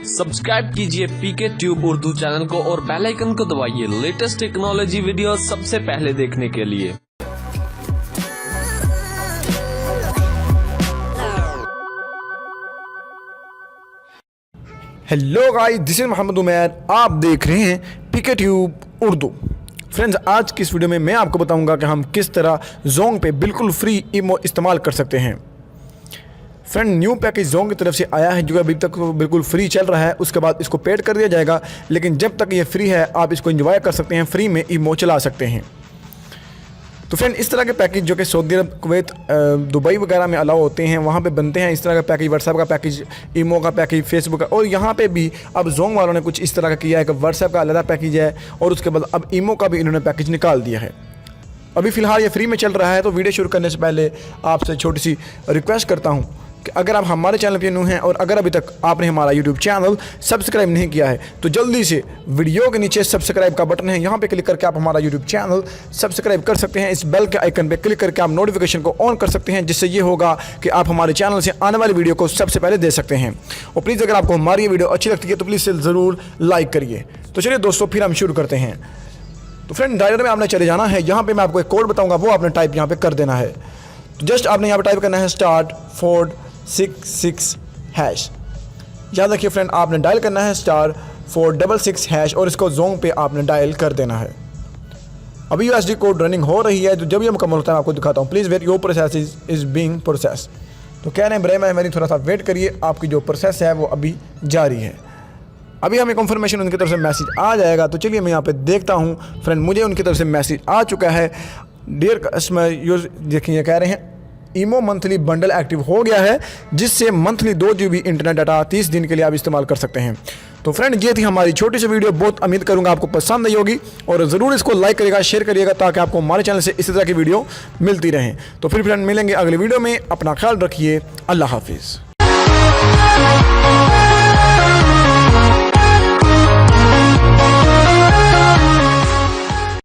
Subscribe कीजिए पीके tube Urdu channel को और बेल आइकन को दबाइए लेटेस्ट टेक्नोलॉजी वीडियो सबसे पहले देखने के लिए। Hello guys, this is Mohammad Umair. आप देख रहे हैं पीके ट्यूब उर्दू। फ्रेंड्स, आज की इस वीडियो में मैं आपको बताऊंगा कि हम किस तरह जोंग पे बिल्कुल फ्री इमो इस्तेमाल कर सकते हैं। फ्रेंड, न्यू पैकेज जोंग की तरफ से आया है जो अभी तक बिल्कुल फ्री चल रहा है। उसके बाद इसको पेड कर दिया जाएगा, लेकिन जब तक ये फ्री है आप इसको एंजॉय कर सकते हैं, फ्री में इमो चला सकते हैं। तो फ्रेंड, इस तरह के पैकेज जो कि सऊदी अरब, कुवैत, दुबई वगैरह में अलाउ होते हैं, वहाँ पे बनते हैं इस तरह का पैकेज। व्हाट्सएप का पैकेज, इमो का पैकेज, फेसबुक का, और यहाँ पे भी अब जोंग वालों ने कुछ इस तरह का किया है कि व्हाट्सएप का अलग पैकेज है और उसके बाद अब इमो का भी इन्होंने पैकेज निकाल दिया है। अभी फ़िलहाल ये फ्री में चल रहा है। तो वीडियो शुरू करने से पहले आपसे छोटी सी रिक्वेस्ट करता हूँ कि अगर आप हमारे चैनल पे न्यू हैं और अगर अभी तक आपने हमारा यूट्यूब चैनल सब्सक्राइब नहीं किया है तो जल्दी से वीडियो के नीचे सब्सक्राइब का बटन है, यहाँ पे क्लिक करके आप हमारा यूट्यूब चैनल सब्सक्राइब कर सकते हैं। इस बेल के आइकन पे क्लिक करके आप नोटिफिकेशन को ऑन कर सकते हैं, जिससे ये होगा कि आप हमारे चैनल से आने वाली वीडियो को सबसे पहले दे सकते हैं। और प्लीज़ अगर आपको हमारी ये वीडियो अच्छी लगती है तो प्लीज़ ज़रूर लाइक करिए। तो चलिए दोस्तों, फिर हम शुरू करते हैं। तो फ्रेंड, डायरेक्ट में आपने चले जाना है। यहाँ पे मैं आपको एक कोड बताऊंगा, वो आपने टाइप यहाँ पे कर देना है। तो जस्ट आपने यहाँ पे टाइप करना है *466#। याद रखिए फ्रेंड, आपने डायल करना है *466# और इसको जोंग पे आपने डायल कर देना है। अभी USD कोड रनिंग हो रही है, तो जब ये मुकम्मल होता है मैं आपको दिखाता हूँ। Please wait, your process is being process. तो कह रहे हैं ब्रे मेरी थोड़ा सा वेट करिए, आपकी जो प्रोसेस है वो अभी जारी है। अभी हमें कंफर्मेशन उनकी तरफ से मैसेज आ जाएगा। तो चलिए मैं यहाँ पे देखता हूँ। फ्रेंड, मुझे उनकी तरफ से मैसेज आ चुका है। डियर कस्टमर, यूज देखिए कह रहे हैं ईमो मंथली बंडल एक्टिव हो गया है, जिससे मंथली 2 GB इंटरनेट डाटा 30 दिन के लिए आप इस्तेमाल कर सकते हैं। तो फ्रेंड, ये थी हमारी छोटी सी वीडियो। बहुत उम्मीद करूँगा आपको पसंद आई होगी और ज़रूर इसको लाइक करिएगा, शेयर करिएगा, ताकि आपको हमारे चैनल से इसी तरह की वीडियो मिलती रहें। तो फिर फ्रेंड मिलेंगे अगली वीडियो में। अपना ख्याल रखिए। अल्लाह हाफिज़।